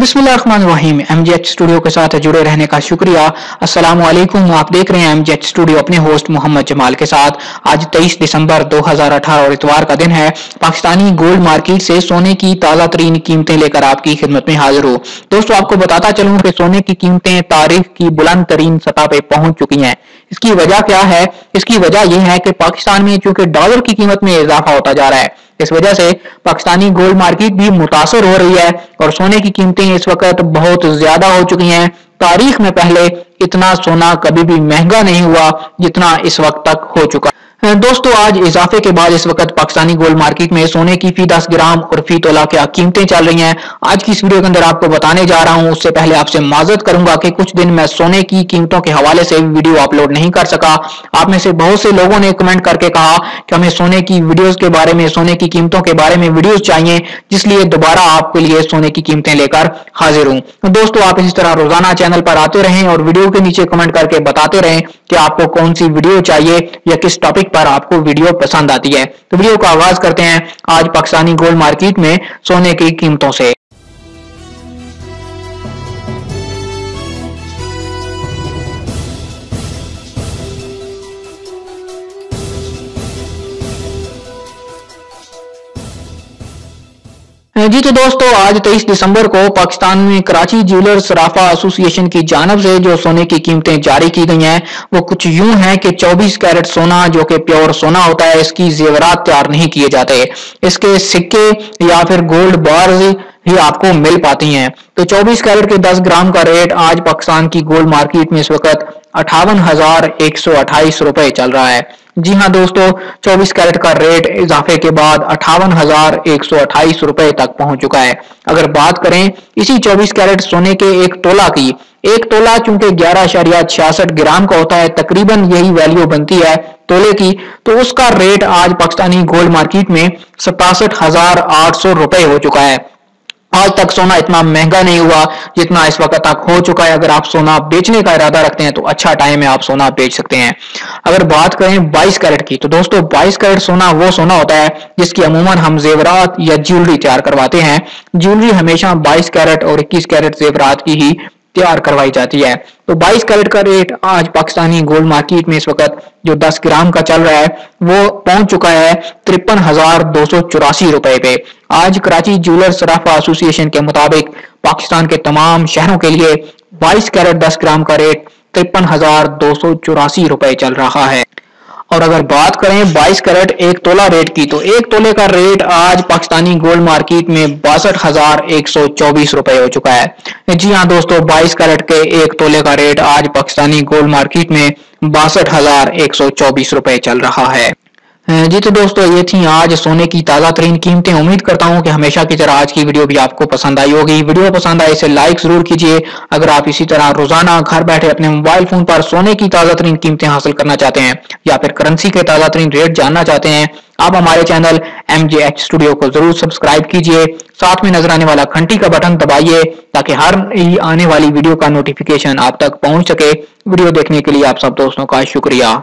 बिस्मिल्लाहिर्रहमानिर्रहीम। एमजेएच स्टूडियो के साथ जुड़े रहने का शुक्रिया। अस्सलाम वालेकुम। आप देख रहे हैं एमजेएच स्टूडियो अपने होस्ट मोहम्मद जमाल के साथ। आज 23 दिसंबर 2018 और इतवार का दिन है। पाकिस्तानी गोल्ड मार्केट से सोने की ताजा तरीन कीमतें लेकर आपकी खिदमत में हाजिर हूँ। दोस्तों, आपको बताता चलूं कि सोने की कीमतें तारीख की बुलंद तरीन सतह पे पहुंच चुकी हैं। इसकी वजह क्या है? इसकी वजह यह है कि पाकिस्तान में चूंकि डॉलर की कीमत में इजाफा होता जा रहा है, इस वजह से पाकिस्तानी गोल्ड मार्केट भी मुतासर हो रही है और सोने की कीमतें इस वक्त बहुत ज्यादा हो चुकी हैं। तारीख में पहले इतना सोना कभी भी महंगा नहीं हुआ जितना इस वक्त तक हो चुका। दोस्तों, आज इजाफे के बाद इस वक्त पाकिस्तानी गोल्ड मार्केट में सोने की फी 10 ग्राम और फी तोला क्या कीमतें चल रही हैं, आज की इस वीडियो के अंदर आपको बताने जा रहा हूं। उससे पहले आपसे माजरत करूंगा कि कुछ दिन मैं सोने की कीमतों के हवाले से वीडियो अपलोड नहीं कर सका। आप में से बहुत से लोगों ने कमेंट करके कहा कि हमें सोने की वीडियोस के बारे में, सोने की कीमतों के बारे में वीडियोस चाहिए, जिसलिए दोबारा आपके लिए सोने की कीमतें लेकर हाजिर हूं। दोस्तों, आप इसी तरह रोजाना चैनल पर आते रहें और वीडियो के नीचे कमेंट करके बताते रहें कि आपको कौन सी वीडियो चाहिए या किस टॉपिक पर आपको वीडियो पसंद आती है। तो वीडियो का आगाज करते हैं आज पाकिस्तानी गोल्ड मार्केट में सोने की कीमतों से। जी तो दोस्तों, आज 23 दिसंबर को पाकिस्तान में कराची ज्वेलर्स सराफा एसोसिएशन की जानिब से जो सोने की कीमतें जारी की गई हैं वो कुछ यूं हैं कि 24 कैरेट सोना, जो कि प्योर सोना होता है, इसकी जेवरात तैयार नहीं किए जाते। इसके सिक्के या फिर गोल्ड बार्स ही आपको मिल पाती हैं। तो 24 कैरेट के 10 ग्राम का रेट आज पाकिस्तान की गोल्ड मार्केट में इस वक्त 58,128 रुपए चल रहा है। जी हाँ दोस्तों, 24 कैरेट का रेट इजाफे के बाद 58,128 रुपए तक पहुंच चुका है। अगर बात करें इसी 24 कैरेट सोने के एक तोला की, एक तोला चूंकि 11.66 ग्राम का होता है, तकरीबन यही वैल्यू बनती है तोले की, तो उसका रेट आज पाकिस्तानी गोल्ड मार्केट में 67,800 रुपए हो चुका है। आज तक सोना इतना महंगा नहीं हुआ जितना इस वक्त तक हो चुका है। अगर आप सोना बेचने का इरादा रखते हैं तो अच्छा टाइम है, आप सोना बेच सकते हैं। अगर बात करें 22 कैरेट की, तो दोस्तों 22 कैरेट सोना वो सोना होता है जिसकी अमूमन हम जेवरात या ज्वेलरी तैयार करवाते हैं। ज्वेलरी हमेशा 22 कैरेट और 21 कैरेट जेवरात की ही तैयार करवाई जाती है। तो 22 कैरेट का रेट आज पाकिस्तानी गोल्ड मार्केट में इस वक्त जो 10 ग्राम का चल रहा है वो पहुंच चुका है 53,284 रुपए पे। आज कराची ज्वेलर्स सराफा एसोसिएशन के मुताबिक पाकिस्तान के तमाम शहरों के लिए 22 कैरेट 10 ग्राम का रेट 53,284 रुपए चल रहा है। और अगर बात करें 22 कैरेट एक तोला रेट की, तो एक तोले का रेट आज पाकिस्तानी गोल्ड मार्केट में 62,124 रुपए हो चुका है। जी हाँ दोस्तों, 22 कैरेट के एक तोले का रेट आज पाकिस्तानी गोल्ड मार्केट में 62,124 रुपए चल रहा है। जी तो दोस्तों, ये थी आज सोने की ताजा तरीन कीमतें। उम्मीद करता हूँ कि हमेशा की तरह आज की वीडियो भी आपको पसंद आई होगी। वीडियो पसंद आए इसे लाइक जरूर कीजिए। अगर आप इसी तरह रोजाना घर बैठे अपने मोबाइल फोन पर सोने की ताजा तरीन कीमतें हासिल करना चाहते हैं या फिर करेंसी के ताजा तरीन रेट जानना चाहते हैं, आप हमारे चैनल एमजेएच स्टूडियो को जरूर सब्सक्राइब कीजिए। साथ में नजर आने वाला घंटी का बटन दबाइए ताकि हर आने वाली वीडियो का नोटिफिकेशन आप तक पहुंच सके। वीडियो देखने के लिए आप सब दोस्तों का शुक्रिया।